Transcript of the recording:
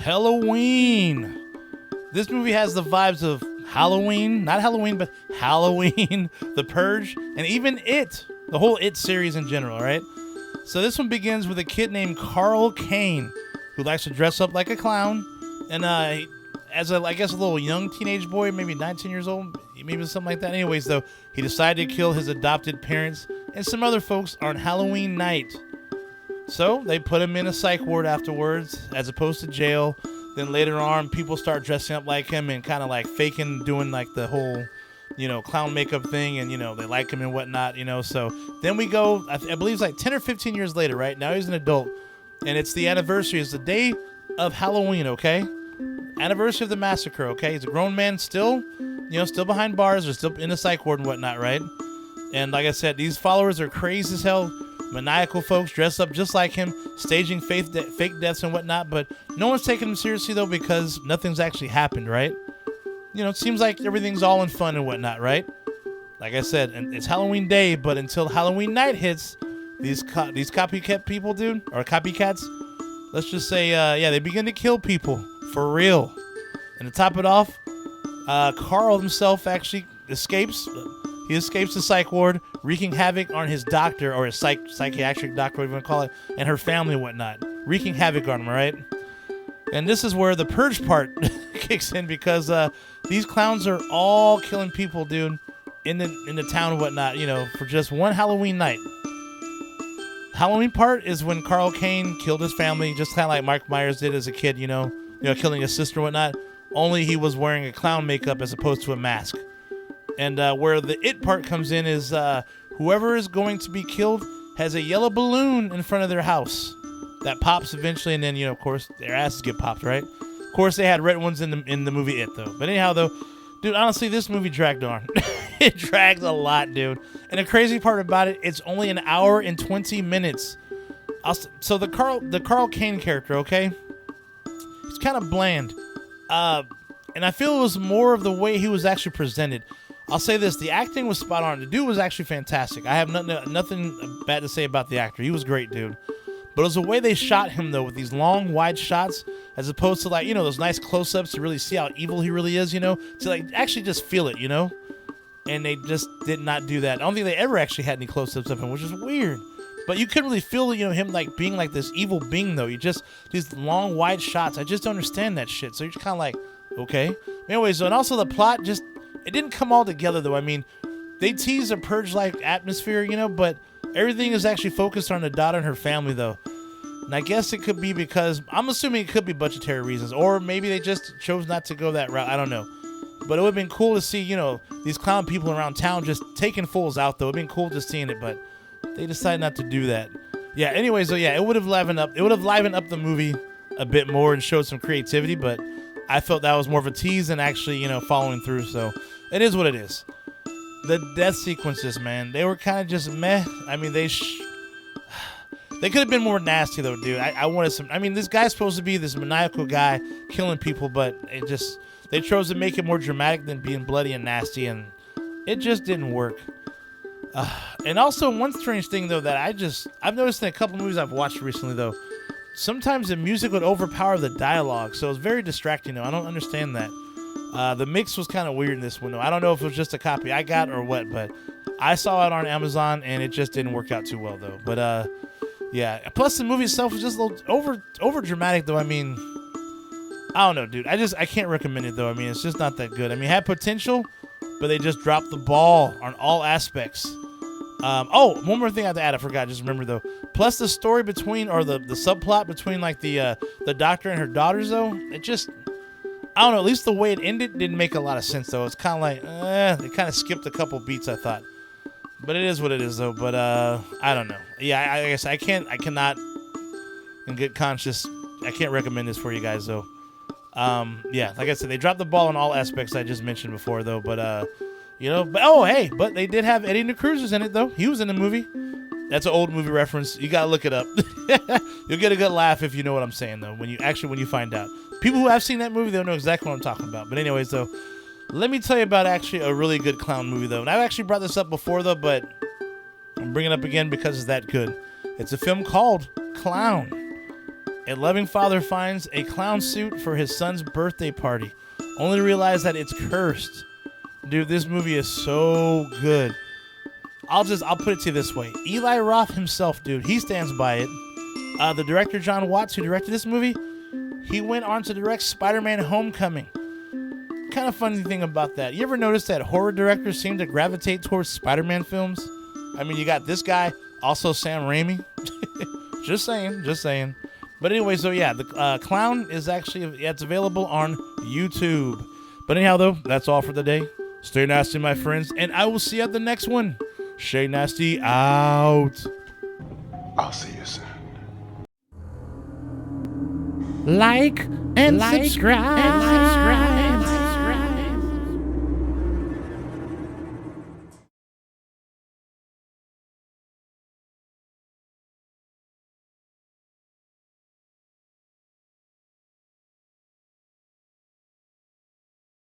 Helloween. This movie has the vibes of Halloween, not Halloween, but Halloween, The Purge, and even It, the whole It series in general, right? So this one begins with a kid named Carl Kane who likes to dress up like a clown, and as I guess a little young teenage boy, maybe 19 years old, maybe something like that. Anyways, though, he decided to kill his adopted parents and some other folks on Halloween night. So they put him in a psych ward afterwards, as opposed to jail. Then later on, people start dressing up like him and kind of like faking doing like the whole, clown makeup thing, and they like him and whatnot, So then we go, I believe it's like 10 or 15 years later, right? Now he's an adult, and it's the anniversary. It's the day of Halloween, okay? Anniversary of the massacre, okay? He's a grown man still, still behind bars or still in the psych ward and whatnot, right? And like I said, these followers are crazy as hell. Maniacal folks dressed up just like him, staging fake deaths and whatnot, but no one's taking him seriously, though, because nothing's actually happened, right? It seems like everything's all in fun and whatnot, right? Like I said, and it's Halloween day, but until Halloween night hits, these copycat people, dude, or copycats, let's just say, they begin to kill people, for real. And to top it off, Carl himself actually escapes. He escapes the psych ward, wreaking havoc on his doctor, or his psychiatric doctor, whatever you want to call it, and her family and whatnot. Wreaking havoc on him, right? And this is where the purge part kicks in, because these clowns are all killing people, dude, in the town and whatnot, for just one Halloween night. Halloween part is when Carl Kane killed his family, just kind of like Mike Myers did as a kid, killing his sister and whatnot. Only he was wearing a clown makeup as opposed to a mask. And where the It part comes in is whoever is going to be killed has a yellow balloon in front of their house that pops eventually, and then, of course, their asses get popped, right? Of course, they had red ones in the movie It, though. But anyhow, though, dude, honestly, this movie dragged on. It dragged a lot, dude. And the crazy part about it, it's only an hour and 20 minutes. So the Carl Kane character, okay? It's kind of bland. And I feel it was more of the way he was actually presented. I'll say this, the acting was spot on. The dude was actually fantastic. I have nothing bad to say about the actor. He was great, dude. But it was the way they shot him, though, with these long, wide shots, as opposed to, like, those nice close-ups to really see how evil he really is, to, like, actually just feel it, And they just did not do that. I don't think they ever actually had any close-ups of him, which is weird. But you couldn't really feel, him, like, being like this evil being, though. These long, wide shots. I just don't understand that shit. So you're just kind of like, okay. Anyways, and also the plot it didn't come all together, though. I mean, they tease a purge-like atmosphere, but everything is actually focused on the daughter and her family, though. And I guess it could be because, I'm assuming it could be budgetary reasons, or maybe they just chose not to go that route. I don't know. But it would have been cool to see, these clown people around town just taking fools out, though. It would have been cool just seeing it, but they decided not to do that. Yeah, anyways, so yeah, it would have livened up the movie a bit more and showed some creativity, but I felt that was more of a tease than actually, following through, so it is what it is. The death sequences, man, they were kind of just meh. I mean, they could have been more nasty, though, dude. I wanted some. I mean, this guy's supposed to be this maniacal guy killing people, but they chose to make it more dramatic than being bloody and nasty, and it just didn't work. And also, one strange thing, though, that I've noticed in a couple movies I've watched recently, though, sometimes the music would overpower the dialogue, so it's very distracting, though. I don't understand that. The mix was kind of weird in this one, though. I don't know if it was just a copy I got or what, but I saw it on Amazon, and it just didn't work out too well, though. But, yeah. Plus, the movie itself was just a little over dramatic, though. I mean, I don't know, dude. I can't recommend it, though. I mean, it's just not that good. I mean, it had potential, but they just dropped the ball on all aspects. One more thing I have to add. I forgot. Just remember, though. Plus, the story between, or the subplot between, like, the doctor and her daughters, though, it just, I don't know. At least the way it ended didn't make a lot of sense, though. It's kind of like, they kind of skipped a couple beats, I thought. But it is what it is, though. But I don't know. Yeah, I guess I cannot, in good conscience, I can't recommend this for you guys, though. Yeah, like I said, they dropped the ball in all aspects I just mentioned before, though. But but they did have Eddie Cruz in it, though. He was in the movie. That's an old movie reference. You gotta look it up. You'll get a good laugh if you know what I'm saying, though. When you find out, people who have seen that movie, they'll know exactly what I'm talking about. But anyways, though, let me tell you about actually a really good clown movie, though. And I've actually brought this up before, though, but I'm bringing it up again because it's that good. It's a film called Clown. A loving father finds a clown suit for his son's birthday party, only to realize that it's cursed. Dude, this movie is so good. I'll put it to you this way. Eli Roth himself, dude, he stands by it. The director, John Watts, who directed this movie, he went on to direct Spider-Man Homecoming. Kind of funny thing about that. You ever notice that horror directors seem to gravitate towards Spider-Man films? I mean, you got this guy, also Sam Raimi. Just saying. But anyway, so yeah, the clown is actually, it's available on YouTube. But anyhow, though, that's all for the day. Stay nasty, my friends, and I will see you at the next one. Shay Nasty out. I'll see you soon. Like and subscribe.